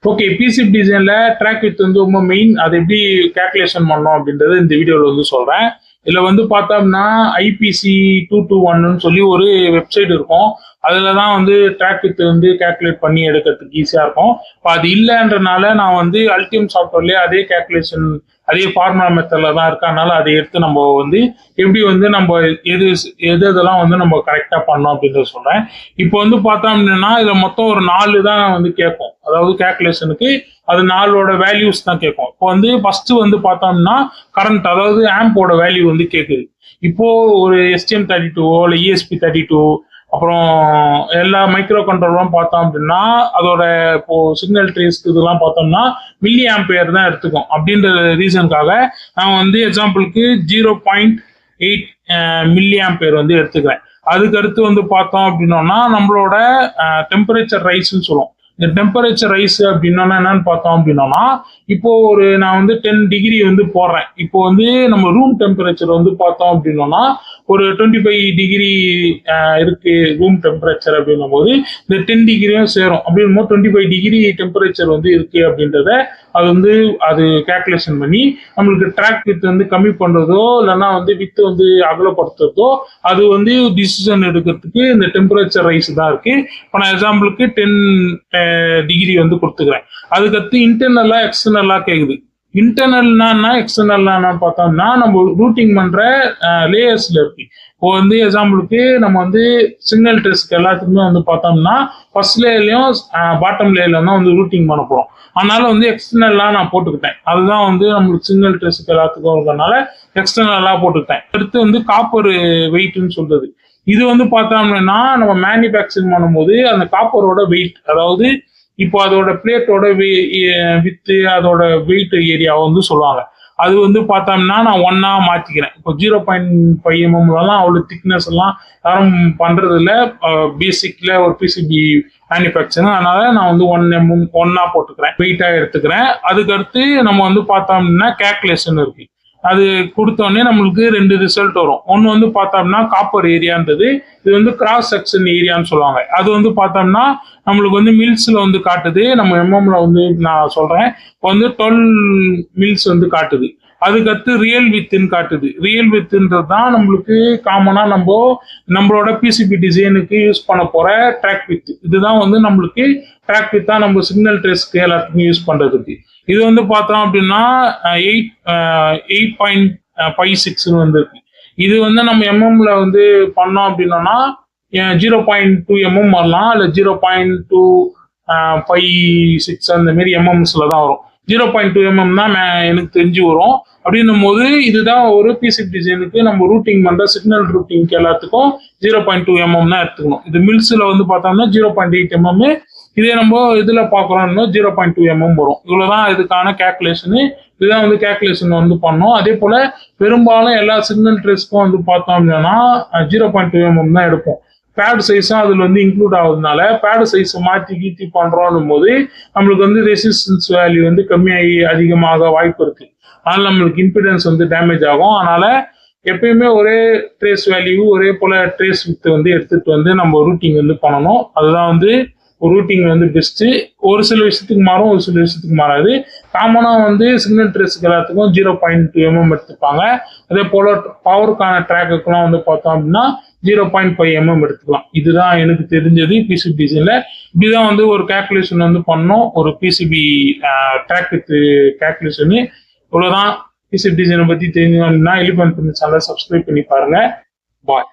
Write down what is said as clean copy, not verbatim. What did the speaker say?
Okay, PCB டிசைன்ல track with வந்து ரொம்ப மெயின். அதை எப்படி கால்குலேஷன் பண்ணோம் அப்படின்றது இந்த வீடியோவில் வந்து சொல்றேன். இதுல வந்து பார்த்தோம்னா ஐபிசி 221 சொல்லி ஒரு வெப்சைட் இருக்கும். அதுல தான் வந்து ட்ராக் வித் வந்து கால்குலேட் பண்ணி எடுக்கிறதுக்கு ஈஸியா இருக்கும். இப்போ அது இல்லைன்றனால நான் வந்து அல்டியம் சாஃப்ட்வேர்லயே அதே கால்குலேஷன் அதே ஃபார்முலா மெத்தட்ல தான் இருக்கனால அதை எடுத்து நம்ம வந்து எப்படி வந்து நம்ம எதெல்லாம் வந்து நம்ம கரெக்டா பண்ணோம் அப்படின்றத சொல்றேன். இப்போ வந்து பார்த்தோம் அப்படின்னா இதுல மொத்தம் ஒரு 4 தான் வந்து கேட்கும். அதாவது கால்குலேஷனுக்கு அது 4ஓட வேல்யூஸ் தான் கேட்கும். இப்போ வந்து ஃபர்ஸ்ட் வந்து பார்த்தோம்னா கரண்ட், அதாவது ஆம்போட வேல்யூ வந்து கேட்குது. இப்போ ஒரு STM32 இல்லை ESP32 அப்புறம் எல்லா மைக்ரோ கண்ட்ரோலும் பார்த்தோம் அப்படின்னா அதோட இப்போ சிக்னல் ட்ரேஸ் இதெல்லாம் பார்த்தோம்னா மில்லி ஆம்பியர் தான் எடுத்துக்கும். அப்படின்ற ரீசனுக்காக நான் வந்து எக்ஸாம்பிளுக்கு 0.8 மில்லி ஆம்பியர் வந்து எடுத்துக்கிறேன். அதுக்கு அடுத்து வந்து பார்த்தோம் அப்படின்னோம்னா நம்மளோட டெம்பரேச்சர் ரைஸ்ன்னு சொல்லுவோம். இந்த டெம்பரேச்சர் ரைஸ் அப்படின்னா என்னன்னு பார்த்தோம் அப்படின்னோம்னா இப்போ ஒரு நான் வந்து 10 டிகிரி வந்து போடுறேன். இப்போ வந்து நம்ம ரூம் டெம்பரேச்சர் வந்து பார்த்தோம் அப்படின்னோம்னா ஒரு 25 டிகிரி இருக்கு ரூம் டெம்பரேச்சர் அப்படின்னும் போது இந்த 10 டிகிரியும் சேரும். அப்படின்னும் போது 25 டிகிரி டெம்பரேச்சர் வந்து இருக்கு அப்படின்றத அது வந்து அது கால்குலேஷன் பண்ணி நம்மளுக்கு ட்ராக் வித் வந்து கம்மி பண்றதோ இல்லைன்னா வந்து வித் வந்து அகலப்படுத்துறதோ அது வந்து டிசிஷன் எடுக்கிறதுக்கு இந்த டெம்பரேச்சர் ரைஸ் தான் இருக்கு. இப்போ நான் எக்ஸாம்பிளுக்கு 10 டிகிரி வந்து கொடுத்துக்கிறேன். அதுக்கடுத்து இன்டர்னலா எக்ஸ்டர்னலா கேக்குது. இன்டர்னல்னா எக்ஸ்டர்னல்னா பார்த்தோம்னா நம்ம ரூட்டிங் பண்ற லேயர்ஸ்ல இருக்கு. இப்போ வந்து எக்ஸாம்பிளுக்கு நம்ம வந்து சிக்னல் ட்ரேஸ்க்கு எல்லாத்துக்குமே வந்து பார்த்தோம்னா ஃபர்ஸ்ட் லேயர்லயும் பாட்டம் லேயர்ல தான் வந்து ரூட்டிங் பண்ண போறோம். அதனால வந்து எக்ஸ்டர்னலா நான் போட்டுக்கிட்டேன். அதுதான் வந்து நம்மளுக்கு சிக்னல் ட்ரேஸ்க்கு எல்லாத்துக்கும் இருக்கிறதுனால எக்ஸ்டர்னலா போட்டுக்கிட்டேன். அடுத்து வந்து காப்பர் வெயிட்னு சொல்றது. இது வந்து பார்த்தோம்னா நம்ம மேனுஃபேக்சரிங் பண்ணும்போது அந்த காப்பரோட வெயிட், அதாவது இப்போ அதோட பிளேட்டோட வித்து அதோட வெயிட் ஏரியா வந்து சொல்லுவாங்க. அது வந்து பார்த்தோம்னா நான் 1 மாத்திக்கிறேன். இப்போ 0.5 mm அவ்வளவு திக்னஸ் எல்லாம் யாரும் பண்றது இல்லை பேசிக்ல ஒரு பிசிபி மேனுஃபேக்சரிங். அதனால நான் வந்து 1 mm 1 போட்டுக்கிறேன், வெயிட்டா எடுத்துக்கிறேன். அதுக்கடுத்து நம்ம வந்து பார்த்தோம்னா கால்குலேஷன் இருக்கு. அது கொடுத்தோடனே நம்மளுக்கு 2 ரிசல்ட் வரும். ஒன்று வந்து பார்த்தோம்னா காப்பர் ஏரியான்றது, இது வந்து கிராஸ் செக்ஷன் ஏரியான்னு சொல்லுவாங்க. அது வந்து பார்த்தோம்னா நம்மளுக்கு வந்து மில்ஸ்ல வந்து காட்டுது. நம்ம எம்எம்ல வந்து நான் சொல்றேன் இப்போ வந்து 12 மில்ஸ் வந்து காட்டுது. அதுக்கடுத்து ரியல் வித்துன்னு காட்டுது. ரியல் வித்துன்றது தான் நம்மளுக்கு காமனா நம்மளோட பிசிபி டிசைனுக்கு யூஸ் பண்ண போற ட்ராக் வித். இதுதான் வந்து நம்மளுக்கு ட்ராக் வித் தான் நம்ம சிக்னல் ட்ரேஸ்க்கு எல்லாத்துக்கும் யூஸ் பண்றதுக்கு. இது வந்து பார்த்தோம் அப்படின்னா 8.56 வந்து இருக்கு. இது வந்து நம்ம எம்எம்ல வந்து பண்ணோம் அப்படின்னா 0.2 mm வரலாம், இல்லை 0.256 அந்த மாதிரி எம்எம்ஸ்ல தான் வரும். 0.2 mm தான் எனக்கு தெரிஞ்சு வரும். அப்படின்னும் போது இதுதான் ஒரு பிசிபி டிசைனுக்கு நம்ம ரூட்டிங் பண்ற சிக்னல் ரூட்டிங்க்கு எல்லாத்துக்கும் 0.2 mm தான் எடுத்துக்கணும். இது மில்ஸ்ல வந்து பார்த்தோம்னா 0.8 mm, இதே நம்ம இதுல பாக்குறோம்னா 0.2 mm வரும். இவ்வளவுதான் இதுக்கான கால்குலேஷன். இதுதான் வந்து கால்குலேஷன் வந்து பண்ணோம். அதே போல பெரும்பாலும் எல்லா சிக்னல் ட்ரேஸ்க்கும் வந்து பார்த்தோம் அப்படின்னா 0.2 mm தான் எடுப்போம். பேட் சைஸும் அதுல வந்து இன்க்ளூட் ஆகுறதுனால பேட் சைஸ் மாற்றி கீத்தி பண்றோம் போது நம்மளுக்கு வந்து ரெசிஸ்டன்ஸ் வேல்யூ வந்து கம்மியாகி அதிகமாக வாய்ப்பு இருக்கு. அதனால நம்மளுக்கு இம்பிடன்ஸ் வந்து டேமேஜ் ஆகும். அதனால எப்பயுமே ஒரே ட்ரேஸ் வேல்யூ ஒரே போல ட்ரேஸ் வித் வந்து எடுத்துட்டு வந்து நம்ம ரூட்டிங் வந்து பண்ணணும். அதுதான் வந்து ரூட்டிங் வந்து பெஸ்ட். ஒரு சில விஷயத்துக்கு மாறும், ஒரு சில விஷயத்துக்கு மாறாது. காமனா வந்து சிக்னல் ட்ரேஸ்க்கு எல்லாத்துக்கும் 0.2 mm எடுத்துப்பாங்க. அதே போல பவருக்கான ட்ராக்குக்கெல்லாம் வந்து பார்த்தோம் அப்படின்னா 0.5 mm எடுத்துக்கலாம். இதுதான் எனக்கு தெரிஞ்சது பிசிபி டிசைன்ல. இப்படிதான் வந்து ஒரு கால்குலேஷன் வந்து பண்ணோம். ஒரு பிசிபி ட்ராக் வித் கால்குலேஷன். இவ்வளவுதான். பிசிபி டிசைனை பத்தி தெரிஞ்சோம்னா எலிபென்ட் சேனலை சப்ஸ்கிரைப் பண்ணி பாருங்க. பாய்.